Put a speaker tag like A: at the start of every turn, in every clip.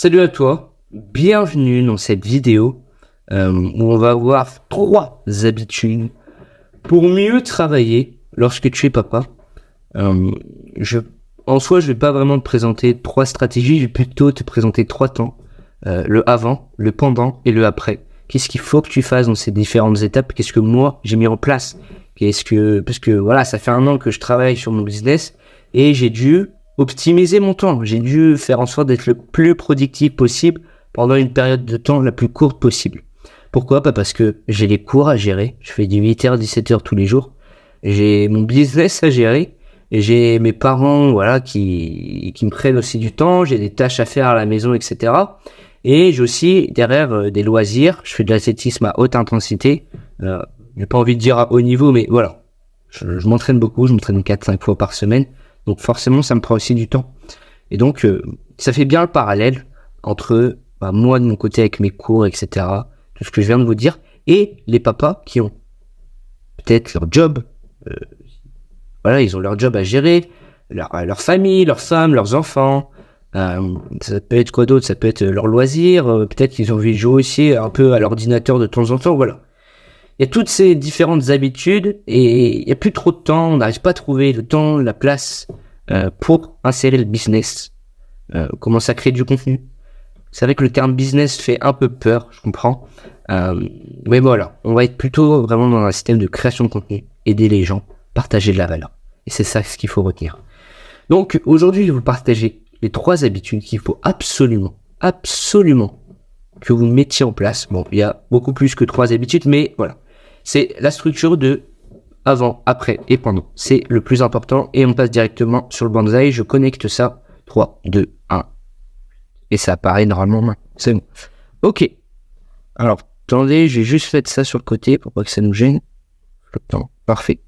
A: Salut à toi, bienvenue dans cette vidéo où on va voir 3 habitudes pour mieux travailler lorsque tu es papa. En soi, je vais pas vraiment te présenter 3 stratégies, je vais plutôt te présenter 3 temps. Le avant, le pendant et le après. Qu'est-ce qu'il faut que tu fasses dans ces différentes étapes? Qu'est-ce que moi j'ai mis en place? Parce que voilà, ça fait 1 an que je travaille sur mon business et j'ai dû optimiser mon temps. J'ai dû faire en sorte d'être le plus productif possible pendant une période de temps la plus courte possible. Pourquoi? Pas parce que j'ai les cours à gérer. Je fais du 8h, 17h tous les jours. J'ai mon business à gérer. Et j'ai mes parents, voilà, qui me prennent aussi du temps. J'ai des tâches à faire à la maison, etc. Et j'ai aussi derrière des loisirs. Je fais de l'athlétisme à haute intensité. J'ai pas envie de dire à haut niveau, mais voilà. Je m'entraîne beaucoup. Je m'entraîne 4-5 fois par semaine. Donc forcément, ça me prend aussi du temps. Et donc, ça fait bien le parallèle entre moi de mon côté avec mes cours, etc. Tout ce que je viens de vous dire. Et les papas qui ont peut-être leur job. Voilà, ils ont leur job à gérer. Leur famille, leurs femmes, leurs enfants. Ça peut être quoi d'autre? Ça peut être leur loisir. Peut-être qu'ils ont envie de jouer aussi un peu à l'ordinateur de temps en temps. Voilà. Il y a toutes ces différentes habitudes et il n'y a plus trop de temps, on n'arrive pas à trouver le temps, la place pour insérer le business, commencer à créer du contenu. C'est vrai que le terme business fait un peu peur, je comprends, mais voilà, on va être plutôt vraiment dans un système de création de contenu, aider les gens, partager de la valeur. Et c'est ça ce qu'il faut retenir. Donc aujourd'hui, je vais vous partager les 3 habitudes qu'il faut absolument que vous mettiez en place. Bon, il y a beaucoup plus que 3 habitudes, mais voilà. C'est la structure de avant, après et pendant. C'est le plus important et on passe directement sur le bonsaï. Je connecte ça. 3, 2, 1. Et ça apparaît normalement. C'est bon. Ok. Alors, attendez, j'ai juste fait ça sur le côté pour pas que ça nous gêne. Non, parfait.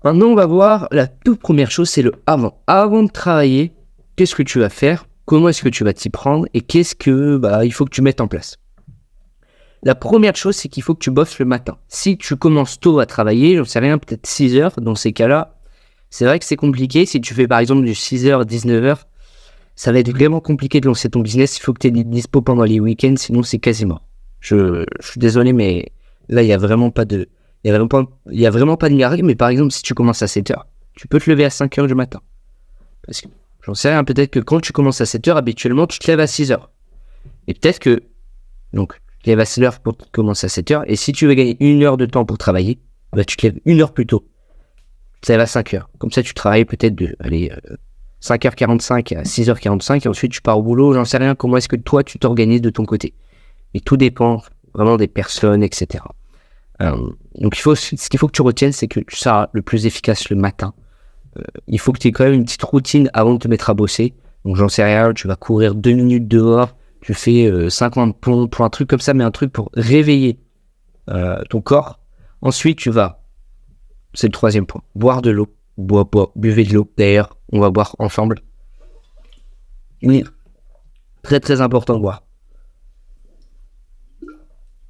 A: Maintenant, on va voir la toute première chose, c'est le avant. Avant de travailler, qu'est-ce que tu vas faire? Comment est-ce que tu vas t'y prendre? Et qu'est-ce que il faut que tu mettes en place? La première chose, c'est qu'il faut que tu bosses le matin. Si tu commences tôt à travailler, j'en sais rien, peut-être 6h, dans ces cas-là, c'est vrai que c'est compliqué. Si tu fais par exemple du 6h, 19h, ça va être vraiment compliqué de lancer ton business. Il faut que tu aies des dispo pendant les week-ends, sinon c'est quasi mort. Je suis désolé, mais là, il y a vraiment pas de miracle. Mais par exemple, si tu commences à 7h, tu peux te lever à 5h du matin. Parce que, j'en sais rien, peut-être que quand tu commences à 7h, habituellement, tu te lèves à 6h. Et peut-être que, donc, tu te lèves à 6h pour commencer à 7h. Et si tu veux gagner 1 heure de temps pour travailler, tu te lèves 1 heure plus tôt. Tu te lèves à 5h. Comme ça, tu travailles peut-être de 5h45 à 6h45. Et ensuite, tu pars au boulot. J'en sais rien. Comment est-ce que toi, tu t'organises de ton côté? Mais tout dépend vraiment des personnes, etc. Donc, ce qu'il faut que tu retiennes, c'est que tu seras le plus efficace le matin. Il faut que tu aies quand même une petite routine avant de te mettre à bosser. Donc, j'en sais rien. Tu vas courir 2 minutes dehors. Tu fais 50 pompes pour un truc comme ça, mais un truc pour réveiller ton corps. Ensuite, c'est le 3e point, boire de l'eau. Buvez de l'eau. D'ailleurs, on va boire ensemble. Oui. Très très important de boire.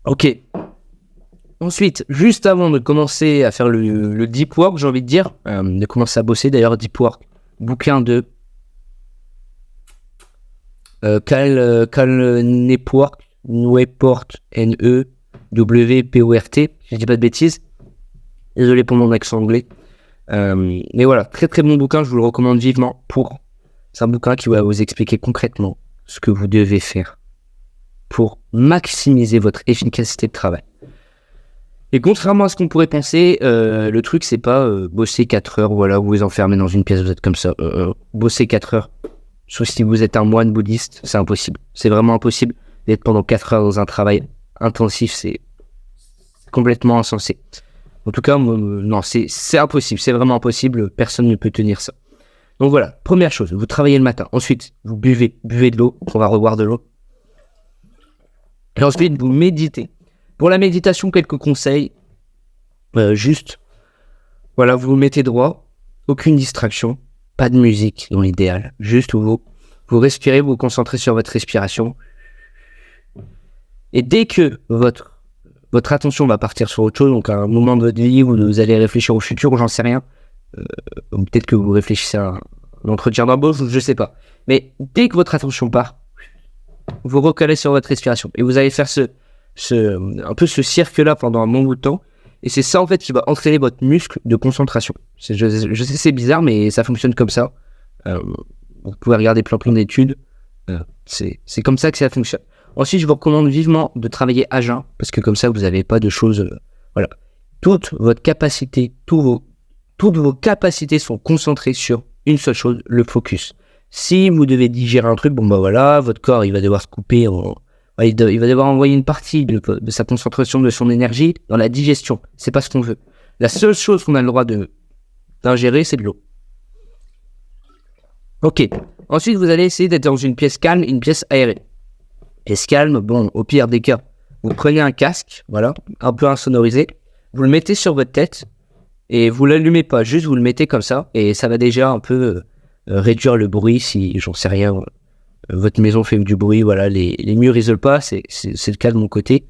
A: Ok. Ensuite, juste avant de commencer à faire le deep work, j'ai envie de dire, de commencer à bosser, d'ailleurs, deep work, bouquin de Cal Newport, N-E-W-P-O-R-T, je dis pas de bêtises, désolé pour mon accent anglais, mais voilà, très très bon bouquin, je vous le recommande vivement. C'est un bouquin qui va vous expliquer concrètement ce que vous devez faire pour maximiser votre efficacité de travail. Et contrairement à ce qu'on pourrait penser, le truc c'est pas bosser 4 heures, voilà, vous vous enfermez dans une pièce, vous êtes comme ça, bosser 4 heures. Sauf si vous êtes un moine bouddhiste, c'est impossible. C'est vraiment impossible d'être pendant 4 heures dans un travail intensif, c'est complètement insensé. En tout cas, non, c'est impossible, c'est vraiment impossible, personne ne peut tenir ça. Donc voilà, première chose, vous travaillez le matin. Ensuite, vous buvez de l'eau, on va revoir de l'eau. Et ensuite, vous méditez. Pour la méditation, quelques conseils. Juste, voilà, vous vous mettez droit, aucune distraction. Pas de musique dans l'idéal, juste vous respirez, vous vous concentrez sur votre respiration. Et dès que votre attention va partir sur autre chose, donc à un moment de votre vie où vous allez réfléchir au futur, ou j'en sais rien, ou peut-être que vous réfléchissez à un entretien d'embauche, je sais pas. Mais dès que votre attention part, vous recalez sur votre respiration. Et vous allez faire un peu ce cirque-là pendant un bon bout de temps. Et c'est ça, en fait, qui va entraîner votre muscle de concentration. Je sais, c'est bizarre, mais ça fonctionne comme ça. Vous pouvez regarder plein d'études. C'est comme ça que ça fonctionne. Ensuite, je vous recommande vivement de travailler à jeun, parce que comme ça, vous n'avez pas de choses... voilà. Toute votre capacité, toutes vos capacités sont concentrées sur une seule chose, le focus. Si vous devez digérer un truc, bon bah voilà, votre corps, il va devoir se couper il va devoir envoyer une partie de sa concentration, de son énergie dans la digestion. C'est pas ce qu'on veut. La seule chose qu'on a le droit d'ingérer, c'est de l'eau. Ok. Ensuite, vous allez essayer d'être dans une pièce calme, une pièce aérée. Pièce calme, bon, au pire des cas, vous prenez un casque, voilà, un peu insonorisé, vous le mettez sur votre tête et vous l'allumez pas, juste vous le mettez comme ça et ça va déjà un peu réduire le bruit si, j'en sais rien, votre maison fait du bruit, voilà, les murs isolent pas, c'est le cas de mon côté.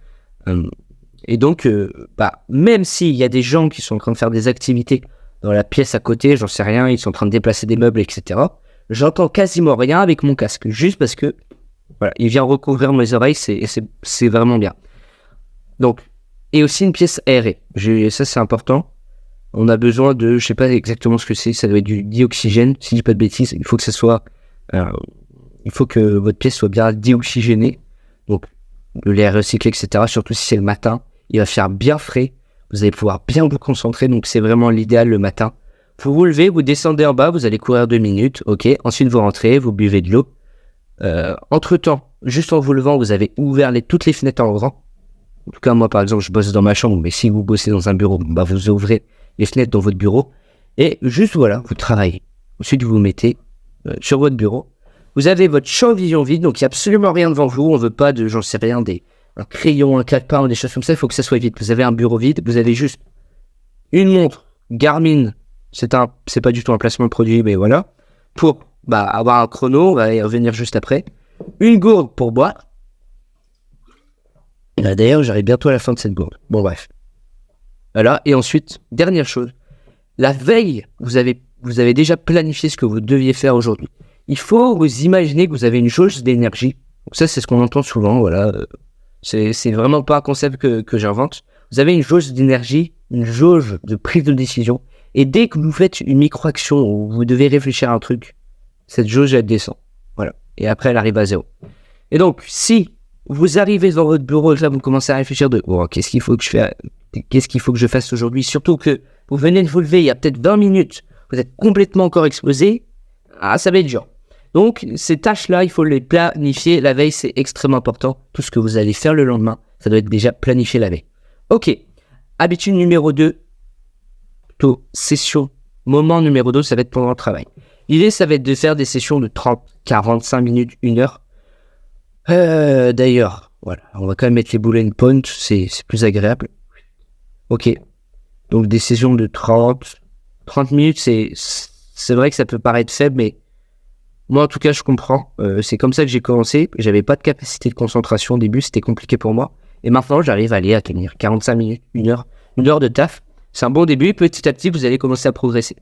A: Et donc, même s'il y a des gens qui sont en train de faire des activités dans la pièce à côté, j'en sais rien, ils sont en train de déplacer des meubles, etc., j'entends quasiment rien avec mon casque, juste parce que, voilà, il vient recouvrir mes oreilles, c'est vraiment bien. Donc, et aussi une pièce aérée, ça c'est important. On a besoin de, je sais pas exactement ce que c'est, ça doit être du dioxygène, si je dis pas de bêtises, il faut que ça soit... il faut que votre pièce soit bien déoxygénée, donc de l'air recyclé, etc. Surtout si c'est le matin, il va faire bien frais, vous allez pouvoir bien vous concentrer, donc c'est vraiment l'idéal le matin. Vous vous levez, vous descendez en bas, vous allez courir 2 minutes, ok. Ensuite vous rentrez, vous buvez de l'eau. Entre-temps, juste en vous levant, vous avez ouvert toutes les fenêtres en grand. En tout cas, moi par exemple, je bosse dans ma chambre, mais si vous bossez dans un bureau, vous ouvrez les fenêtres dans votre bureau, et juste voilà, vous travaillez. Ensuite, vous vous mettez sur votre bureau. Vous avez votre champ de vision vide, donc il n'y a absolument rien devant vous. On ne veut pas de, j'en sais rien, un crayon, un calepin ou des choses comme ça. Il faut que ça soit vide. Vous avez un bureau vide, vous avez juste une montre Garmin. C'est pas du tout un placement de produit, mais voilà. Pour avoir un chrono, on va y revenir juste après. Une gourde pour boire. D'ailleurs, j'arrive bientôt à la fin de cette gourde. Bon, bref. Voilà. Et ensuite, dernière chose. La veille, vous avez déjà planifié ce que vous deviez faire aujourd'hui. Il faut vous imaginer que vous avez une jauge d'énergie. Donc ça, c'est ce qu'on entend souvent, voilà. C'est vraiment pas un concept que j'invente. Vous avez une jauge d'énergie, une jauge de prise de décision. Et dès que vous faites une micro-action où vous devez réfléchir à un truc, cette jauge, elle descend. Voilà. Et après, elle arrive à 0. Et donc, si vous arrivez dans votre bureau, là, vous commencez à réfléchir qu'est-ce qu'il faut que je fasse aujourd'hui? Surtout que vous venez de vous lever il y a peut-être 20 minutes, vous êtes complètement encore explosé. Ça va être dur. Donc, ces tâches-là, il faut les planifier. La veille, c'est extrêmement important. Tout ce que vous allez faire le lendemain, ça doit être déjà planifié la veille. Ok. Habitude numéro 2. Plutôt session. Moment numéro 2, ça va être pendant le travail. L'idée, ça va être de faire des sessions de 30, 45 minutes, 1 heure. D'ailleurs, voilà. On va quand même mettre les bullet points. C'est plus agréable. Ok. Donc, des sessions de 30 minutes, c'est vrai que ça peut paraître faible, mais moi, en tout cas, je comprends. C'est comme ça que j'ai commencé. J'avais pas de capacité de concentration au début. C'était compliqué pour moi. Et maintenant, j'arrive à tenir 45 minutes, 1 heure. 1 heure de taf. C'est un bon début. Petit à petit, vous allez commencer à progresser.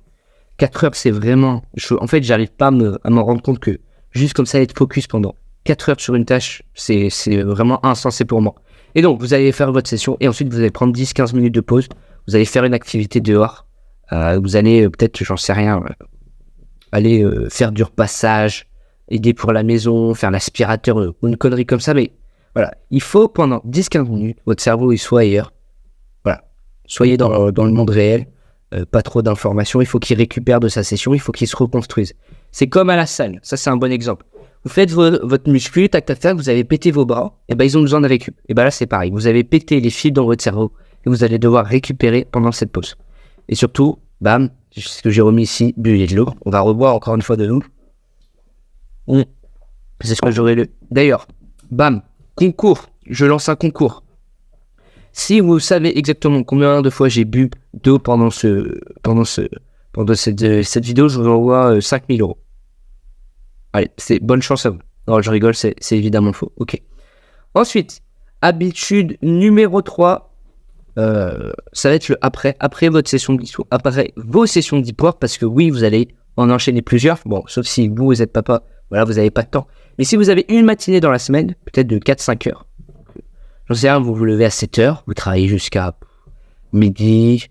A: 4 heures, c'est vraiment... En fait, j'arrive pas à m'en rendre compte que juste comme ça, être focus pendant 4 heures sur une tâche, c'est vraiment insensé pour moi. Et donc, vous allez faire votre session. Et ensuite, vous allez prendre 10-15 minutes de pause. Vous allez faire une activité dehors. Vous allez peut-être, j'en sais rien... aller faire du repassage, aider pour la maison, faire l'aspirateur ou une connerie comme ça, mais voilà, il faut pendant 10-15 minutes, votre cerveau il soit ailleurs, voilà, soyez dans le monde réel, pas trop d'informations, il faut qu'il récupère de sa session, il faut qu'il se reconstruise. C'est comme à la salle, ça c'est un bon exemple. Vous faites votre muscu, tac, vous avez pété vos bras, et ils ont besoin de récup. Et là c'est pareil, vous avez pété les fils dans votre cerveau, et vous allez devoir récupérer pendant cette pause. Et surtout, bam, c'est ce que j'ai remis ici, buvez de l'eau. On va reboire encore une fois de l'eau. C'est ce que j'aurais lu. D'ailleurs, bam, concours. Je lance un concours. Si vous savez exactement combien de fois j'ai bu d'eau pendant cette vidéo, je vous envoie 5000 €. Allez, c'est bonne chance à vous. Non, je rigole, c'est évidemment faux. Ok. Ensuite, habitude numéro 3. Ça va être le après votre session de après vos sessions d'e-sport, parce que oui, vous allez en enchaîner plusieurs. Bon, sauf si vous êtes papa, voilà, vous n'avez pas de temps. Mais si vous avez une matinée dans la semaine, peut-être de 4-5 heures, j'en sais rien, vous vous levez à 7 heures, vous travaillez jusqu'à midi.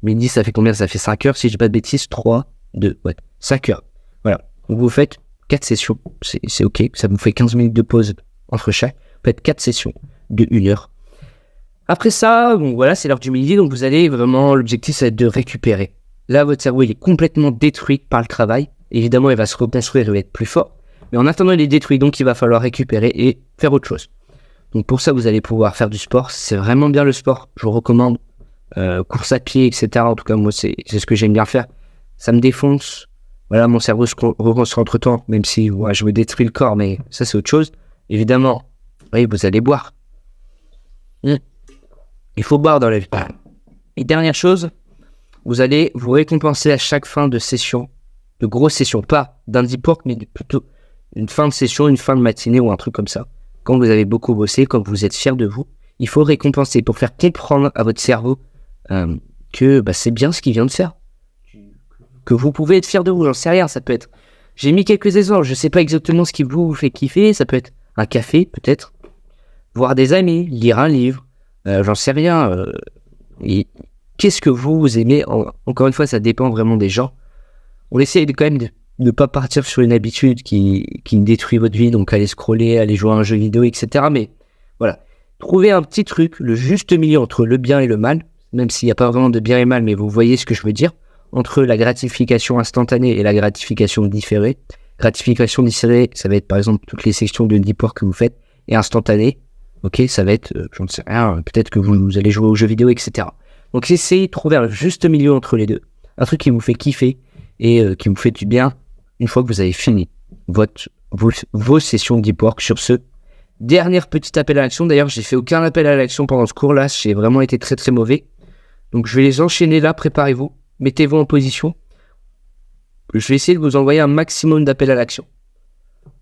A: Midi, ça fait combien? Ça fait 5 heures, si je dis pas de bêtises, 3, 2, 5 heures. Voilà. Donc vous faites 4 sessions, c'est ok, ça vous fait 15 minutes de pause entre chaque. Vous faites 4 sessions de 1 heure. Après ça, bon voilà, c'est l'heure du midi, donc vous allez vraiment, l'objectif, ça va être de récupérer. Là, votre cerveau, il est complètement détruit par le travail. Évidemment, il va se reconstruire, il va être plus fort. Mais en attendant, il est détruit, donc il va falloir récupérer et faire autre chose. Donc pour ça, vous allez pouvoir faire du sport. C'est vraiment bien le sport, je vous recommande. Course à pied, etc. En tout cas, moi, c'est ce que j'aime bien faire. Ça me défonce. Voilà, mon cerveau se reconstruit entre temps, même si je me détruis le corps, mais ça, c'est autre chose. Évidemment, oui, vous allez boire. Il faut boire dans la vie. Et dernière chose, vous allez vous récompenser à chaque fin de session, de grosses sessions, pas d'un deep work, mais plutôt une fin de session, une fin de matinée ou un truc comme ça. Quand vous avez beaucoup bossé, quand vous êtes fier de vous, il faut récompenser pour faire comprendre à votre cerveau que c'est bien ce qu'il vient de faire. Que vous pouvez être fier de vous, j'en sais rien, ça peut être... J'ai mis quelques exemples, je sais pas exactement ce qui vous fait kiffer, ça peut être un café peut-être, voir des amis, lire un livre, j'en sais rien. Et qu'est-ce que vous aimez encore une fois, ça dépend vraiment des gens. On essaie quand même de ne pas partir sur une habitude qui détruit votre vie, donc aller scroller, aller jouer à un jeu vidéo, etc. Mais voilà, trouvez un petit truc, le juste milieu entre le bien et le mal, même s'il n'y a pas vraiment de bien et mal, mais vous voyez ce que je veux dire, entre la gratification instantanée et la gratification différée. Gratification différée, ça va être par exemple toutes les sections de deep work que vous faites, et instantanée, ok, ça va être, j'en sais rien, peut-être que vous allez jouer aux jeux vidéo, etc. Donc essayez de trouver un juste milieu entre les deux, un truc qui vous fait kiffer et qui vous fait du bien une fois que vous avez fini vos sessions de deep work. Sur ce, dernier petit appel à l'action. D'ailleurs, j'ai fait aucun appel à l'action pendant ce cours-là, j'ai vraiment été très très mauvais. Donc je vais les enchaîner là, préparez-vous, mettez-vous en position. Je vais essayer de vous envoyer un maximum d'appels à l'action.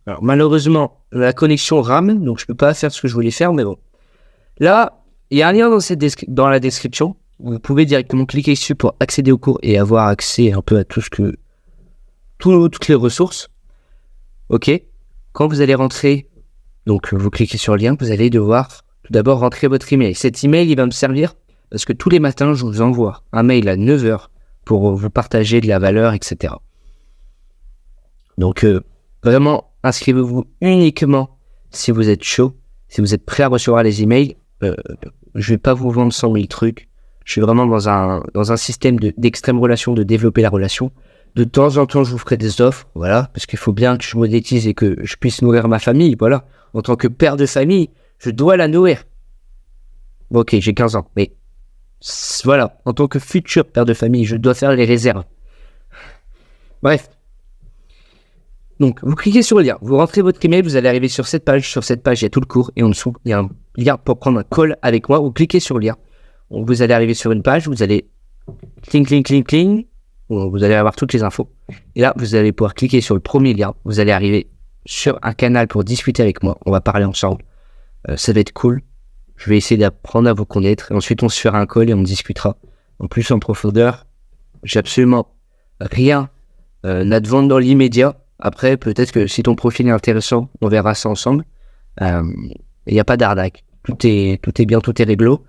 A: Alors malheureusement, la connexion rame, donc je peux pas faire ce que je voulais faire, mais bon. Là, il y a un lien dans la description. Vous pouvez directement cliquer dessus pour accéder au cours et avoir accès un peu à toutes les ressources. Ok. Quand vous allez rentrer, donc vous cliquez sur le lien, vous allez devoir tout d'abord rentrer votre email. Cet email, il va me servir parce que tous les matins, je vous envoie un mail à 9h pour vous partager de la valeur, etc. Donc, vraiment, inscrivez-vous uniquement si vous êtes chaud, si vous êtes prêt à recevoir les emails. Je vais pas vous vendre 100 000 trucs. Je suis vraiment dans un système d'extrême relation, de développer la relation. De temps en temps, je vous ferai des offres, voilà, parce qu'il faut bien que je monétise et que je puisse nourrir ma famille, voilà. En tant que père de famille, je dois la nourrir. Bon, ok, j'ai 15 ans, mais voilà, en tant que futur père de famille, je dois faire les réserves. Bref. Donc, vous cliquez sur le lien, vous rentrez votre email, vous allez arriver sur cette page. Sur cette page, il y a tout le cours et en dessous, il y a un lien pour prendre un call avec moi. Vous cliquez sur le lien. Vous allez arriver sur une page, vous allez cling. Vous allez avoir toutes les infos. Et là, vous allez pouvoir cliquer sur le premier lien. Vous allez arriver sur un canal pour discuter avec moi. On va parler ensemble. Ça va être cool. Je vais essayer d'apprendre à vous connaître. Et ensuite, on se fera un call et on discutera en plus en profondeur. J'ai absolument rien à te vendre dans l'immédiat. Après, peut-être que si ton profil est intéressant, on verra ça ensemble. Il n'y a pas d'arnaque. Tout est bien, tout est réglo.